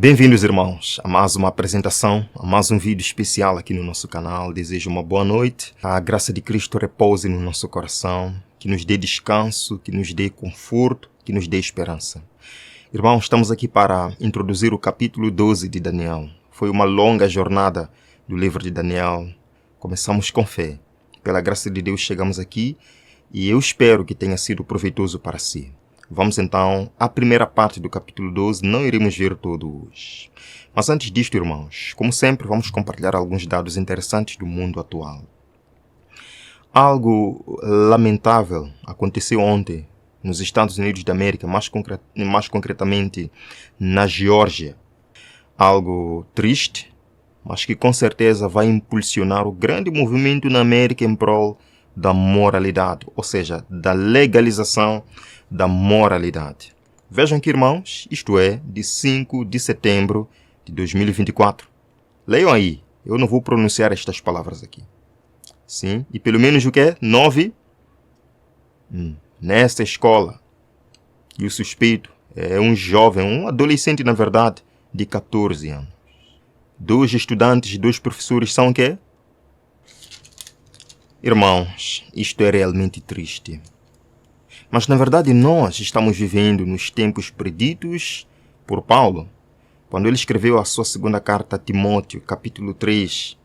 Bem-vindos, irmãos, a mais uma apresentação, a mais um vídeo especial aqui no nosso canal. Desejo uma boa noite. A graça de Cristo repouse no nosso coração, que nos dê descanso, que nos dê conforto, que nos dê esperança. Irmãos, estamos aqui para introduzir o capítulo 12 de Daniel. Foi uma longa jornada do livro de Daniel. Começamos com fé. Pela graça de Deus chegamos aqui e eu espero que tenha sido proveitoso para si. Vamos então à primeira parte do capítulo 12, não iremos ver todo hoje. Mas antes disto, irmãos, como sempre, vamos compartilhar alguns dados interessantes do mundo atual. Algo lamentável aconteceu ontem nos Estados Unidos da América, mais concretamente na Geórgia. Algo triste, mas que com certeza vai impulsionar o grande movimento na América em prol da moralidade, ou seja, da legalização da moralidade. Vejam aqui, irmãos, isto é, de 5 de setembro de 2024. Leiam aí, eu não vou pronunciar estas palavras aqui. Sim, e pelo menos o que é? 9. Nesta escola. E o suspeito é um jovem, um adolescente, na verdade, de 14 anos. 2 estudantes e 2 professores são o quê? Irmãos, isto é realmente triste. Mas, na verdade, nós estamos vivendo nos tempos preditos por Paulo, quando ele escreveu a sua segunda carta a Timóteo, capítulo 3,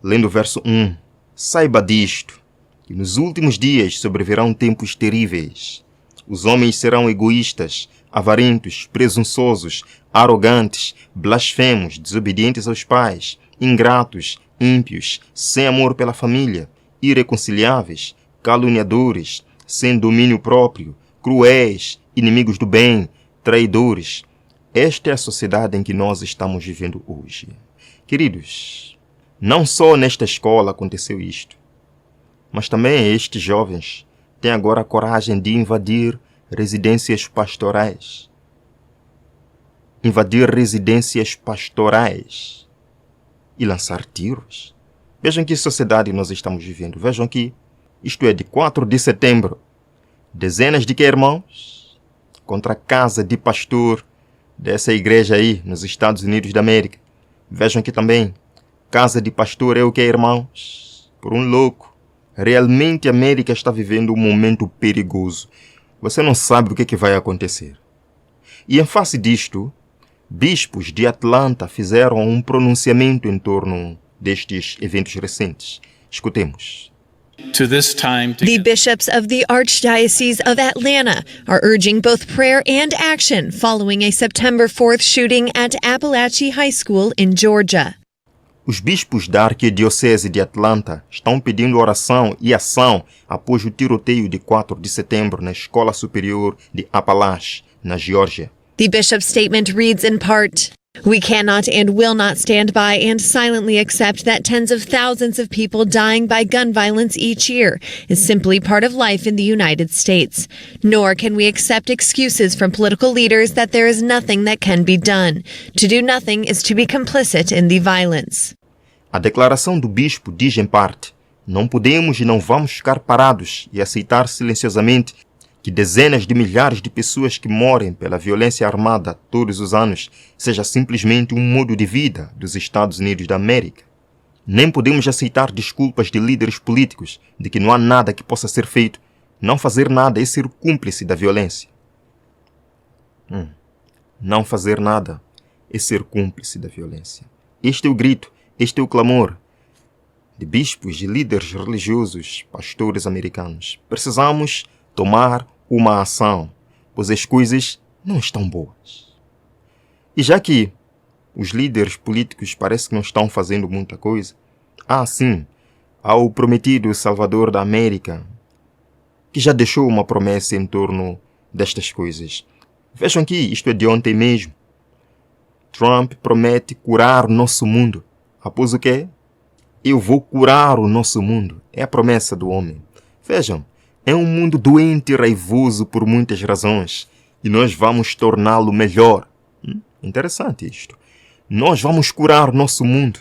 lendo o verso 1. Saiba disto, que nos últimos dias sobrevirão tempos terríveis. Os homens serão egoístas, avarentos, presunçosos, arrogantes, blasfemos, desobedientes aos pais, ingratos, ímpios, sem amor pela família, irreconciliáveis, caluniadores, sem domínio próprio, cruéis, inimigos do bem, traidores. Esta é a sociedade em que nós estamos vivendo hoje. Queridos, não só nesta escola aconteceu isto, mas também estes jovens têm agora a coragem de invadir residências pastorais. Invadir residências pastorais e lançar tiros. Vejam que sociedade nós estamos vivendo. Vejam aqui. Isto é, de 4 de setembro, dezenas de irmãos contra a casa de pastor dessa igreja aí nos Estados Unidos da América. Vejam aqui também, casa de pastor é o que, irmãos? Por um louco. Realmente a América está vivendo um momento perigoso. Você não sabe o que vai acontecer. E em face disto, bispos de Atlanta fizeram um pronunciamento em torno destes eventos recentes. Escutemos. The bishops of the Archdiocese of Atlanta are urging both prayer and action following a September 4th shooting at Appalachian High School in Georgia. Os bispos da Arquidiocese de Atlanta estão pedindo oração e ação após o tiroteio de 4 de setembro na Escola Superior de Appalachian, na Geórgia. The bishop's statement reads in part, "We cannot and will not stand by and silently accept that tens of thousands of people dying by gun violence each year is simply part of life in the United States. Nor can we accept excuses from political leaders that there is nothing that can be done. To do nothing is to be complicit in the violence." A declaração do bispo diz em parte, não podemos e não vamos ficar parados e aceitar silenciosamente que dezenas de milhares de pessoas que morrem pela violência armada todos os anos seja simplesmente um modo de vida dos Estados Unidos da América. Nem podemos aceitar desculpas de líderes políticos de que não há nada que possa ser feito. Não fazer nada é ser cúmplice da violência. Não fazer nada é ser cúmplice da violência. Este é o grito, este é o clamor de bispos, de líderes religiosos, pastores americanos. Precisamos tomar uma ação, pois as coisas não estão boas. E já que os líderes políticos parece que não estão fazendo muita coisa, sim, há o prometido Salvador da América, que já deixou uma promessa em torno destas coisas. Vejam aqui, isto é de ontem mesmo. Trump promete curar o nosso mundo. Após o quê? Eu vou curar o nosso mundo. É a promessa do homem. Vejam, é um mundo doente e raivoso por muitas razões. E nós vamos torná-lo melhor. Interessante isto. Nós vamos curar o nosso mundo.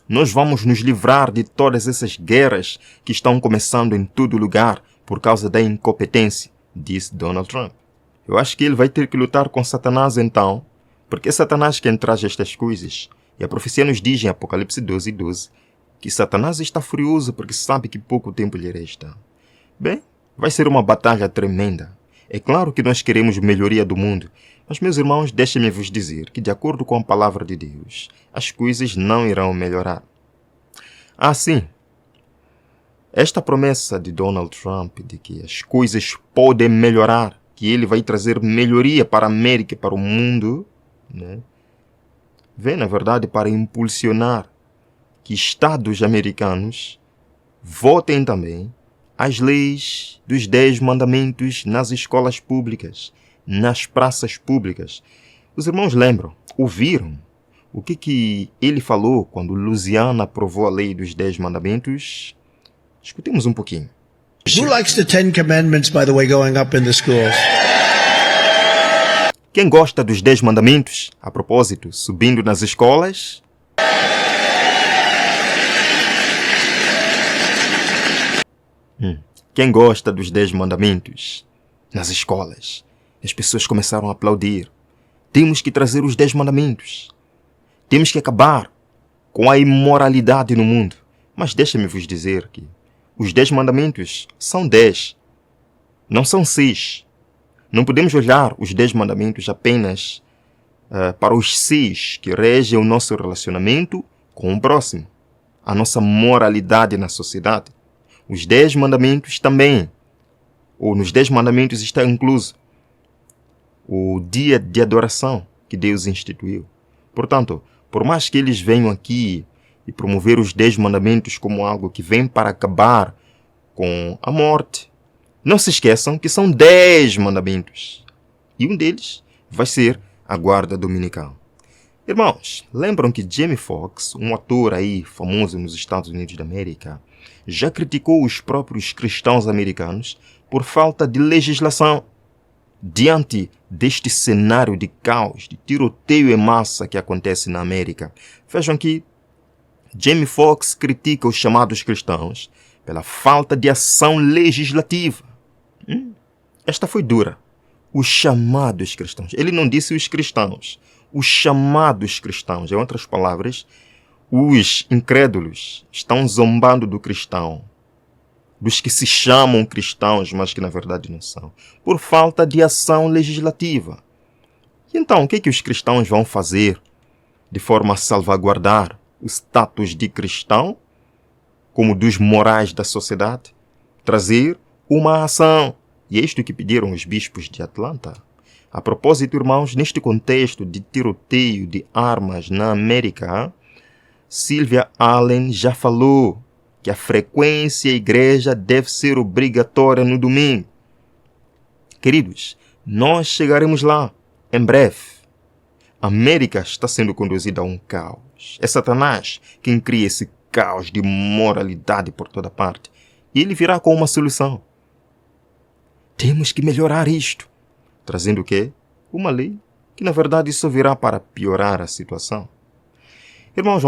Nós vamos nos livrar de todas essas guerras que estão começando em todo lugar por causa da incompetência, disse Donald Trump. Eu acho que ele vai ter que lutar com Satanás então Porque é Satanás quem traz estas coisas. E a profecia nos diz em Apocalipse 12:12 que Satanás está furioso porque sabe que pouco tempo lhe resta. Bem, vai ser uma batalha tremenda. É claro que nós queremos melhoria do mundo, mas, meus irmãos, deixem-me vos dizer que, de acordo com a palavra de Deus, as coisas não irão melhorar. Sim, esta promessa de Donald Trump de que as coisas podem melhorar, que ele vai trazer melhoria para a América e para o mundo, né, vem, na verdade, para impulsionar que estados americanos votem também as leis dos 10 mandamentos nas escolas públicas, nas praças públicas. Os irmãos lembram, ouviram o que ele falou quando Louisiana aprovou a lei dos 10 mandamentos? Escutemos um pouquinho. Who likes the 10 commandments, by the way, going up in the schools? Quem gosta dos 10 mandamentos, a propósito, subindo nas escolas? Quem gosta dos 10 mandamentos nas escolas? As pessoas começaram a aplaudir. Temos que trazer os 10 mandamentos. Temos que acabar com a imoralidade no mundo. Mas deixa-me vos dizer que os 10 mandamentos são 10, não são 6. Não podemos olhar os 10 mandamentos apenas para os 6 que regem o nosso relacionamento com o próximo, a nossa moralidade na sociedade. Os 10 mandamentos também, ou nos 10 mandamentos está incluso o dia de adoração que Deus instituiu. Portanto, por mais que eles venham aqui e promover os 10 mandamentos como algo que vem para acabar com a morte, não se esqueçam que são 10 mandamentos. E um deles vai ser a guarda dominical. Irmãos, lembram que Jamie Foxx, um ator aí famoso nos Estados Unidos da América, já criticou os próprios cristãos americanos por falta de legislação. Diante deste cenário de caos, de tiroteio em massa que acontece na América, vejam que Jamie Foxx critica os chamados cristãos pela falta de ação legislativa. Esta foi dura. Os chamados cristãos. Ele não disse os cristãos. Os chamados cristãos. Em outras palavras, os incrédulos estão zombando do cristão. Dos que se chamam cristãos, mas que na verdade não são. Por falta de ação legislativa. E então, o que os cristãos vão fazer de forma a salvaguardar o status de cristão, como dos morais da sociedade? Trazer uma ação. E é isto que pediram os bispos de Atlanta. A propósito, irmãos, neste contexto de tiroteio de armas na América, Sylvia Allen já falou que a frequência à igreja deve ser obrigatória no domingo. Queridos, nós chegaremos lá em breve. A América está sendo conduzida a um caos. É Satanás quem cria esse caos de moralidade por toda parte. E ele virá com uma solução. Temos que melhorar isto. Trazendo o quê? Uma lei que na verdade só virá para piorar a situação. Irmãos,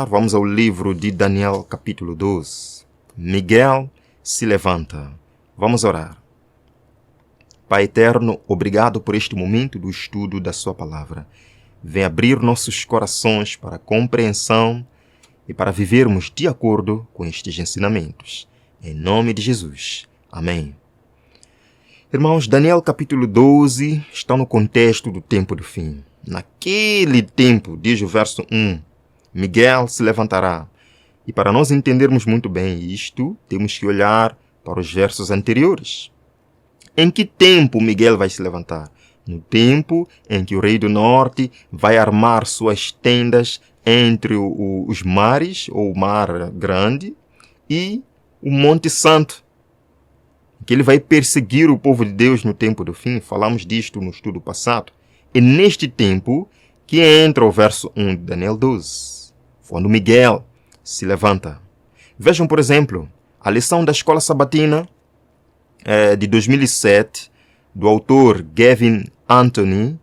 vamos ao livro de Daniel, capítulo 12. Miguel se levanta. Vamos orar. Pai eterno, obrigado por este momento do estudo da sua palavra. Vem abrir nossos corações para a compreensão e para vivermos de acordo com estes ensinamentos. Em nome de Jesus. Amém. Irmãos, Daniel capítulo 12 está no contexto do tempo do fim. Naquele tempo, diz o verso 1, Miguel se levantará. E para nós entendermos muito bem isto, temos que olhar para os versos anteriores. Em que tempo Miguel vai se levantar? No tempo em que o rei do norte vai armar suas tendas entre os mares, ou o mar grande, e o Monte Santo, que ele vai perseguir o povo de Deus no tempo do fim. Falamos disto no estudo passado. É neste tempo que entra o verso 1 de Daniel 12, quando Miguel se levanta. Vejam, por exemplo, a lição da escola sabatina de 2007, do autor Gavin Anthony.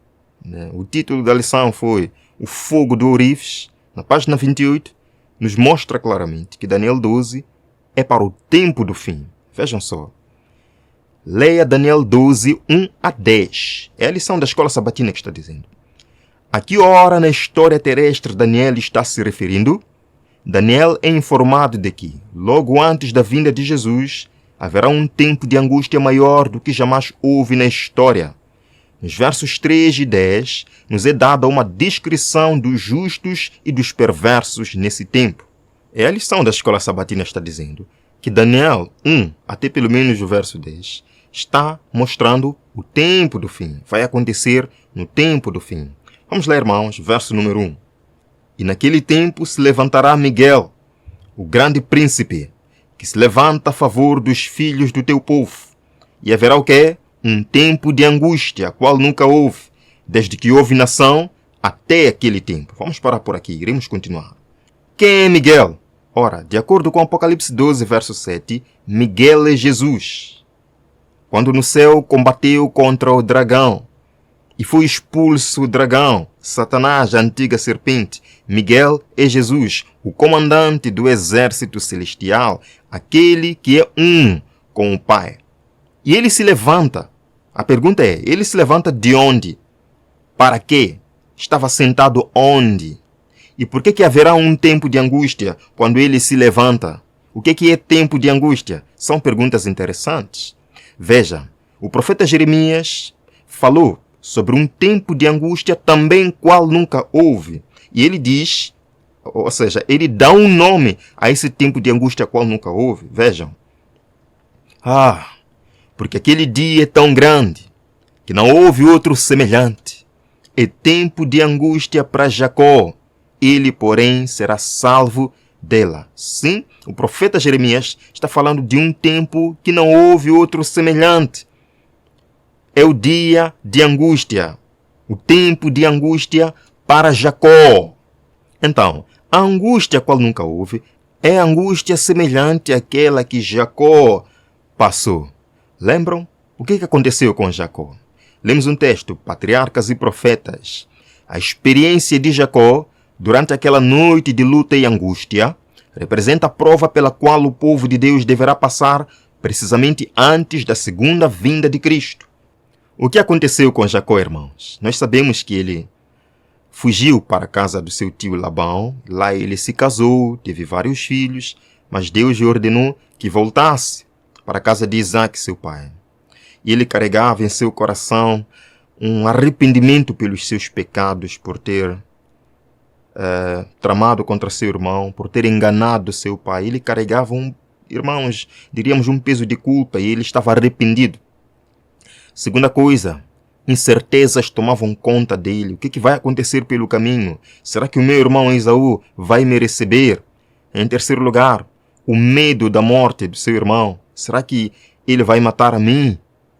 O título da lição foi O Fogo do Ourives. Na página 28, nos mostra claramente que Daniel 12 é para o tempo do fim. Vejam só. Leia Daniel 12, 1 a 10. É a lição da escola sabatina que está dizendo. A que hora na história terrestre Daniel está se referindo? Daniel é informado de que, logo antes da vinda de Jesus, haverá um tempo de angústia maior do que jamais houve na história. Nos versos 3 e 10, nos é dada uma descrição dos justos e dos perversos nesse tempo. É a lição da escola sabatina está dizendo que Daniel 1, até pelo menos o verso 10, está mostrando o tempo do fim. Vai acontecer no tempo do fim. Vamos lá, irmãos, verso número 1. E naquele tempo se levantará Miguel, o grande príncipe, que se levanta a favor dos filhos do teu povo. E haverá o quê? Um tempo de angústia, qual nunca houve, desde que houve nação até aquele tempo. Vamos parar por aqui, iremos continuar. Quem é Miguel? Ora, de acordo com Apocalipse 12, verso 7, Miguel é Jesus. Quando no céu combateu contra o dragão, e foi expulso o dragão, Satanás, a antiga serpente, Miguel é Jesus, o comandante do exército celestial, aquele que é um com o Pai. E ele se levanta. A pergunta é, ele se levanta de onde? Para quê? Estava sentado onde? E por que haverá um tempo de angústia quando ele se levanta? O que é tempo de angústia? São perguntas interessantes. Veja, o profeta Jeremias falou sobre um tempo de angústia também qual nunca houve. E ele diz, ou seja, ele dá um nome a esse tempo de angústia qual nunca houve. Vejam. Porque aquele dia é tão grande que não houve outro semelhante. É tempo de angústia para Jacó. Ele, porém, será salvo dela. Sim, o profeta Jeremias está falando de um tempo que não houve outro semelhante. É o dia de angústia, o tempo de angústia para Jacó. Então, a angústia qual nunca houve é a angústia semelhante àquela que Jacó passou. Lembram? O que aconteceu com Jacó? Lemos um texto, Patriarcas e Profetas. A experiência de Jacó, durante aquela noite de luta e angústia, representa a prova pela qual o povo de Deus deverá passar precisamente antes da segunda vinda de Cristo. O que aconteceu com Jacó, irmãos? Nós sabemos que ele fugiu para a casa do seu tio Labão. Lá ele se casou, teve vários filhos, mas Deus lhe ordenou que voltasse para a casa de Isaac, seu pai. E ele carregava em seu coração um arrependimento pelos seus pecados, por ter tramado contra seu irmão, por ter enganado seu pai. Ele carregava irmãos, diríamos um peso de culpa, e ele estava arrependido. Segunda coisa, incertezas tomavam conta dele. O que vai acontecer pelo caminho? Será que o meu irmão Esaú vai me receber? Em terceiro lugar, o medo da morte do seu irmão. Será que ele vai matar a mim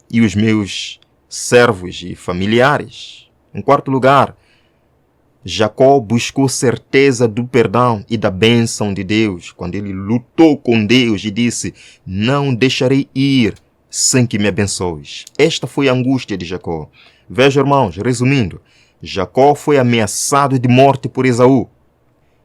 e os meus servos e familiares? Em quarto lugar, Jacó buscou certeza do perdão e da bênção de Deus, quando ele lutou com Deus e disse, não deixarei ir sem que me abençoes. Esta foi a angústia de Jacó. Veja, irmãos, resumindo, Jacó foi ameaçado de morte por Esaú.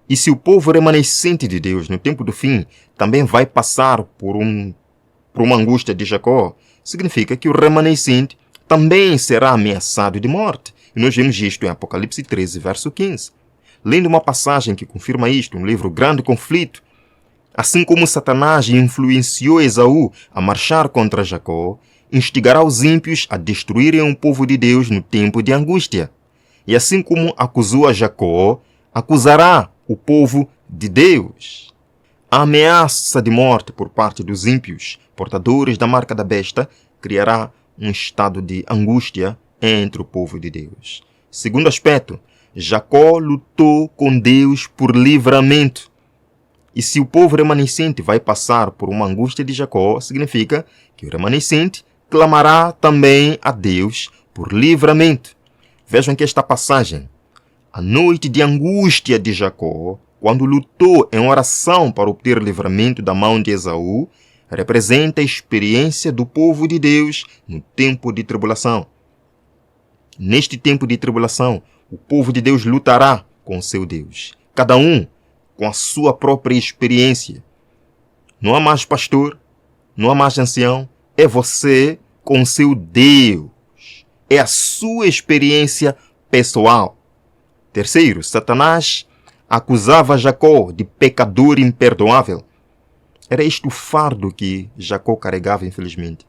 E se o povo remanescente de Deus no tempo do fim também vai passar por uma angústia de Jacó, significa que o remanescente também será ameaçado de morte. E nós vemos isto em Apocalipse 13, verso 15. Lendo uma passagem que confirma isto, um livro Grande Conflito, assim como Satanás influenciou Esaú a marchar contra Jacó, instigará os ímpios a destruírem o povo de Deus no tempo de angústia. E assim como acusou a Jacó, acusará o povo de Deus. A ameaça de morte por parte dos ímpios, portadores da marca da besta, criará um estado de angústia entre o povo de Deus. Segundo aspecto, Jacó lutou com Deus por livramento. E se o povo remanescente vai passar por uma angústia de Jacó, significa que o remanescente clamará também a Deus por livramento. Vejam que esta passagem, a noite de angústia de Jacó, quando lutou em oração para obter livramento da mão de Esaú, representa a experiência do povo de Deus no tempo de tribulação. Neste tempo de tribulação, o povo de Deus lutará com seu Deus, cada um com a sua própria experiência. Não há mais pastor, não há mais ancião, é você com seu Deus. É a sua experiência pessoal. Terceiro, Satanás acusava Jacó de pecador imperdoável. Era este o fardo que Jacó carregava, infelizmente.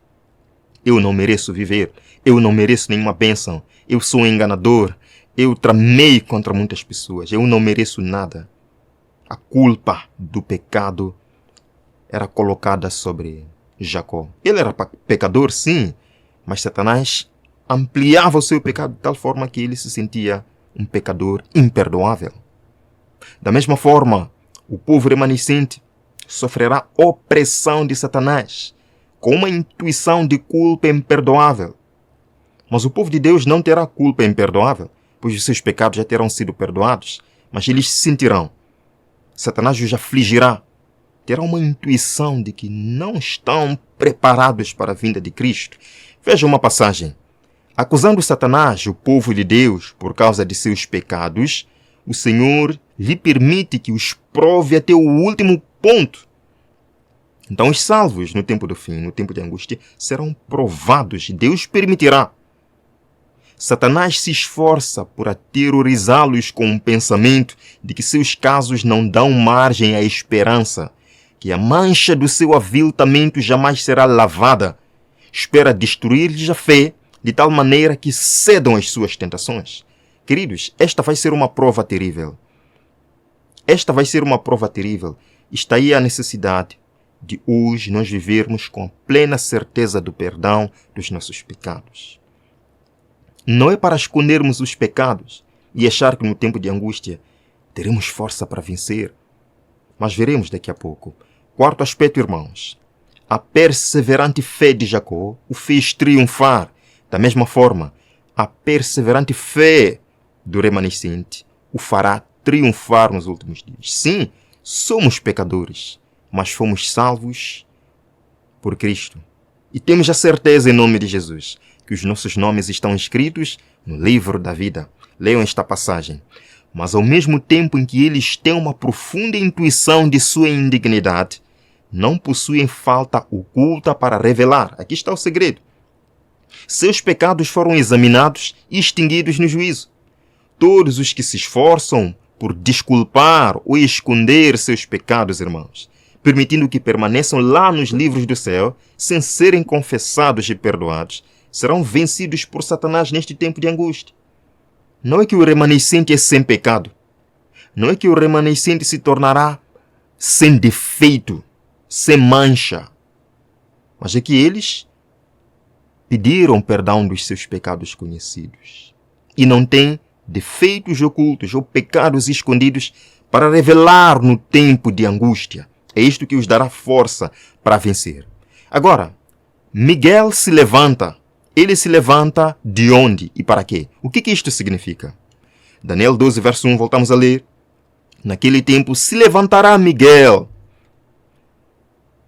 Eu não mereço viver, eu não mereço nenhuma bênção, eu sou um enganador, eu tramei contra muitas pessoas, eu não mereço nada. A culpa do pecado era colocada sobre Jacó. Ele era pecador, sim, mas Satanás ampliava o seu pecado de tal forma que ele se sentia um pecador imperdoável. Da mesma forma, o povo remanescente sofrerá opressão de Satanás, com uma intuição de culpa imperdoável. Mas o povo de Deus não terá culpa imperdoável, pois os seus pecados já terão sido perdoados, mas eles se sentirão. Satanás os afligirá. Terão uma intuição de que não estão preparados para a vinda de Cristo. Veja uma passagem. Acusando Satanás, o povo de Deus, por causa de seus pecados, o Senhor lhe permite que os prove até o último ponto. Então os salvos, no tempo do fim, no tempo de angústia, serão provados. Deus permitirá. Satanás se esforça por aterrorizá-los com um pensamento de que seus casos não dão margem à esperança, que a mancha do seu aviltamento jamais será lavada. Espera destruir-lhes a fé de tal maneira que cedam às suas tentações. Queridos, esta vai ser uma prova terrível. Esta vai ser uma prova terrível. Está aí a necessidade de hoje nós vivermos com a plena certeza do perdão dos nossos pecados. Não é para escondermos os pecados e achar que no tempo de angústia teremos força para vencer. Mas veremos daqui a pouco. Quarto aspecto, irmãos. A perseverante fé de Jacó o fez triunfar. Da mesma forma, a perseverante fé do remanescente o fará triunfar nos últimos dias. Sim, somos pecadores, mas fomos salvos por Cristo. E temos a certeza, em nome de Jesus, que os nossos nomes estão escritos no livro da vida. Leiam esta passagem. Mas ao mesmo tempo em que eles têm uma profunda intuição de sua indignidade, não possuem falta oculta para revelar. Aqui está o segredo. Seus pecados foram examinados e extinguidos no juízo. Todos os que se esforçam por desculpar ou esconder seus pecados, irmãos, permitindo que permaneçam lá nos livros do céu, sem serem confessados e perdoados, serão vencidos por Satanás neste tempo de angústia. Não é que o remanescente é sem pecado. Não é que o remanescente se tornará sem defeito, sem mancha. Mas é que eles pediram perdão dos seus pecados conhecidos. E não têm defeitos ocultos ou pecados escondidos para revelar no tempo de angústia. É isto que os dará força para vencer. Agora, Miguel se levanta. Ele se levanta de onde e para quê? O que isto significa? Daniel 12, verso 1, voltamos a ler. Naquele tempo se levantará Miguel.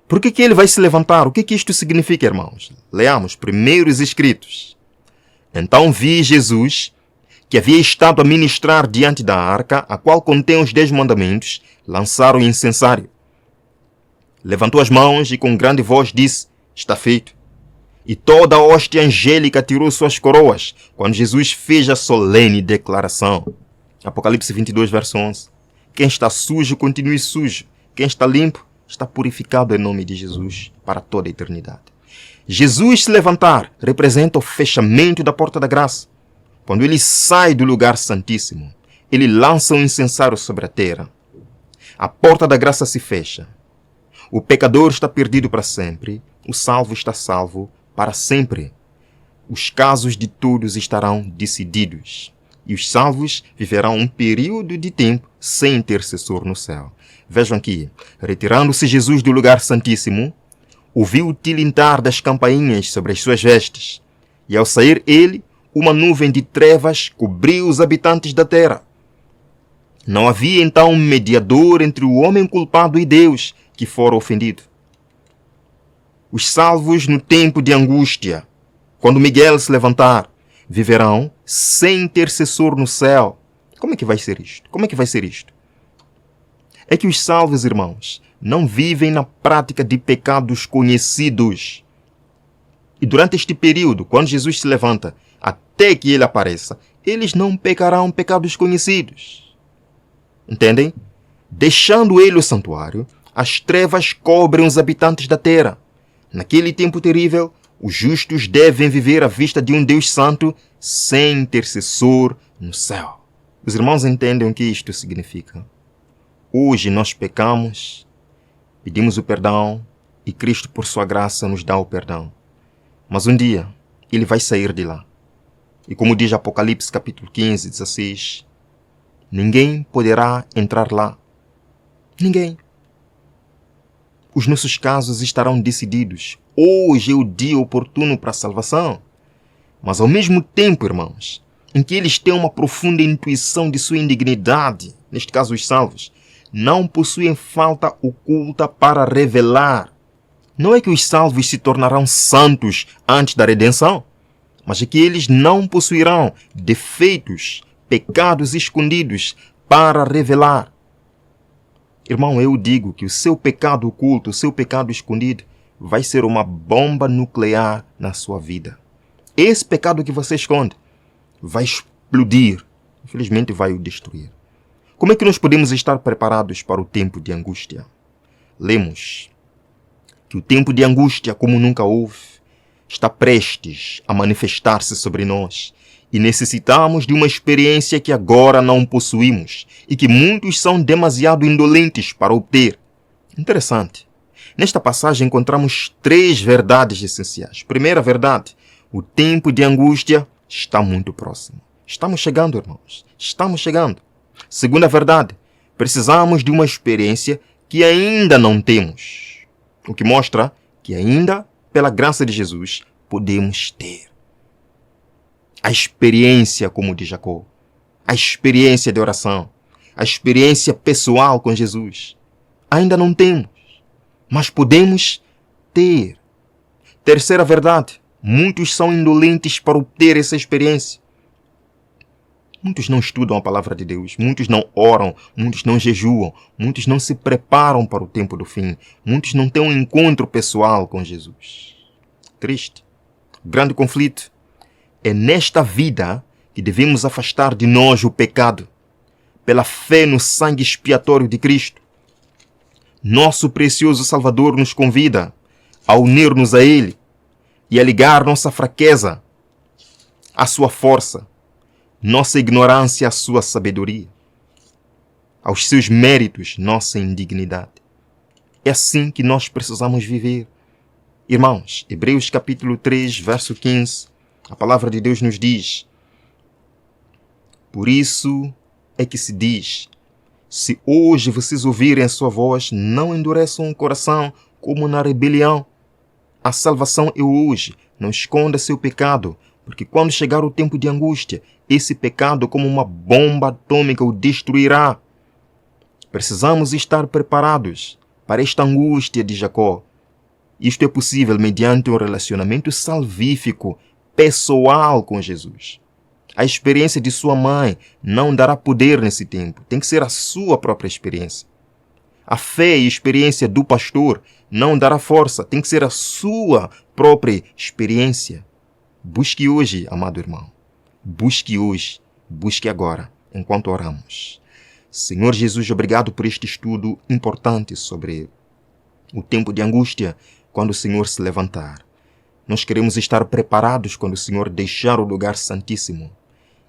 Por que ele vai se levantar? O que isto significa, irmãos? Leamos primeiros escritos. Então vi Jesus, que havia estado a ministrar diante da arca, a qual contém os 10 mandamentos, lançar o incensário. Levantou as mãos e com grande voz disse, está feito. E toda a hoste angélica tirou suas coroas, quando Jesus fez a solene declaração. Apocalipse 22, verso 11. Quem está sujo, continue sujo. Quem está limpo, está purificado em nome de Jesus para toda a eternidade. Jesus se levantar representa o fechamento da porta da graça. Quando ele sai do lugar santíssimo, ele lança um incensário sobre a terra. A porta da graça se fecha. O pecador está perdido para sempre. O salvo está salvo para sempre. Os casos de todos estarão decididos. E os salvos viverão um período de tempo sem intercessor no céu. Vejam aqui, retirando-se Jesus do lugar santíssimo, ouviu o tilintar das campainhas sobre as suas vestes. E ao sair ele, uma nuvem de trevas cobriu os habitantes da terra. Não havia então um mediador entre o homem culpado e Deus que fora ofendido. Os salvos no tempo de angústia, quando Miguel se levantar, viverão sem intercessor no céu. Como é que vai ser isto? Como é que vai ser isto? É que os salvos, irmãos, não vivem na prática de pecados conhecidos. E durante este período, quando Jesus se levanta, até que ele apareça, eles não pecarão pecados conhecidos. Entendem? Deixando ele o santuário, as trevas cobrem os habitantes da terra. Naquele tempo terrível, os justos devem viver à vista de um Deus santo sem intercessor no céu. Os irmãos entendem o que isto significa? Hoje nós pecamos, pedimos o perdão e Cristo, por sua graça, nos dá o perdão. Mas um dia, ele vai sair de lá. E como diz Apocalipse capítulo 15, 16, ninguém poderá entrar lá. Ninguém. Os nossos casos estarão decididos. Hoje é o dia oportuno para a salvação. Mas ao mesmo tempo, irmãos, em que eles têm uma profunda intuição de sua indignidade, neste caso os salvos, não possuem falta oculta para revelar. Não é que os salvos se tornarão santos antes da redenção, mas é que eles não possuirão defeitos, pecados escondidos para revelar. Irmão, eu digo que o seu pecado oculto, o seu pecado escondido, vai ser uma bomba nuclear na sua vida. Esse pecado que você esconde vai explodir. Infelizmente vai o destruir. Como é que nós podemos estar preparados para o tempo de angústia? Lemos que o tempo de angústia, como nunca houve, está prestes a manifestar-se sobre nós. E necessitamos de uma experiência que agora não possuímos e que muitos são demasiado indolentes para obter. Interessante. Nesta passagem encontramos 3 verdades essenciais. Primeira verdade, o tempo de angústia está muito próximo. Estamos chegando, irmãos. Estamos chegando. Segunda verdade, precisamos de uma experiência que ainda não temos. O que mostra que ainda, pela graça de Jesus, podemos ter. A experiência, como diz Jacó. A experiência de oração. A experiência pessoal com Jesus. Ainda não temos, mas podemos ter. Terceira verdade, muitos são indolentes para obter essa experiência. Muitos não estudam a palavra de Deus, muitos não oram, muitos não jejuam, muitos não se preparam para o tempo do fim, muitos não têm um encontro pessoal com Jesus. Triste. Grande conflito. É nesta vida que devemos afastar de nós o pecado, pela fé no sangue expiatório de Cristo. Nosso precioso Salvador nos convida a unir-nos a Ele e a ligar nossa fraqueza à sua força, nossa ignorância à sua sabedoria, aos seus méritos, nossa indignidade. É assim que nós precisamos viver. Irmãos, Hebreus capítulo 3, verso 15, a palavra de Deus nos diz: por isso é que se diz, se hoje vocês ouvirem a sua voz, não endureçam o coração como na rebelião. A salvação é hoje, não esconda seu pecado, porque quando chegar o tempo de angústia, esse pecado como uma bomba atômica o destruirá. Precisamos estar preparados para esta angústia de Jacó. Isto é possível mediante um relacionamento salvífico, pessoal com Jesus. A experiência de sua mãe não dará poder nesse tempo. Tem que ser a sua própria experiência. A fé e experiência do pastor não dará força. Tem que ser a sua própria experiência. Busque hoje, amado irmão. Busque hoje. Busque agora, enquanto oramos. Senhor Jesus, obrigado por este estudo importante sobre o tempo de angústia quando o Senhor se levantar. Nós queremos estar preparados quando o Senhor deixar o lugar santíssimo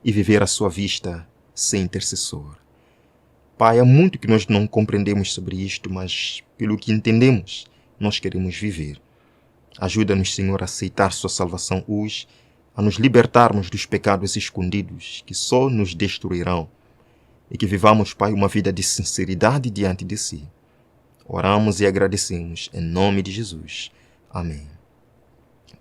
e viver à sua vista sem intercessor. Pai, há muito que nós não compreendemos sobre isto, mas pelo que entendemos, nós queremos viver. Ajuda-nos, Senhor, a aceitar sua salvação hoje, a nos libertarmos dos pecados escondidos que só nos destruirão e que vivamos, Pai, uma vida de sinceridade diante de si. Oramos e agradecemos em nome de Jesus. Amém.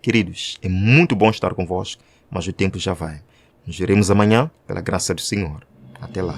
Queridos, é muito bom estar convosco, mas o tempo já vai. Nos veremos amanhã, pela graça do Senhor. Até lá.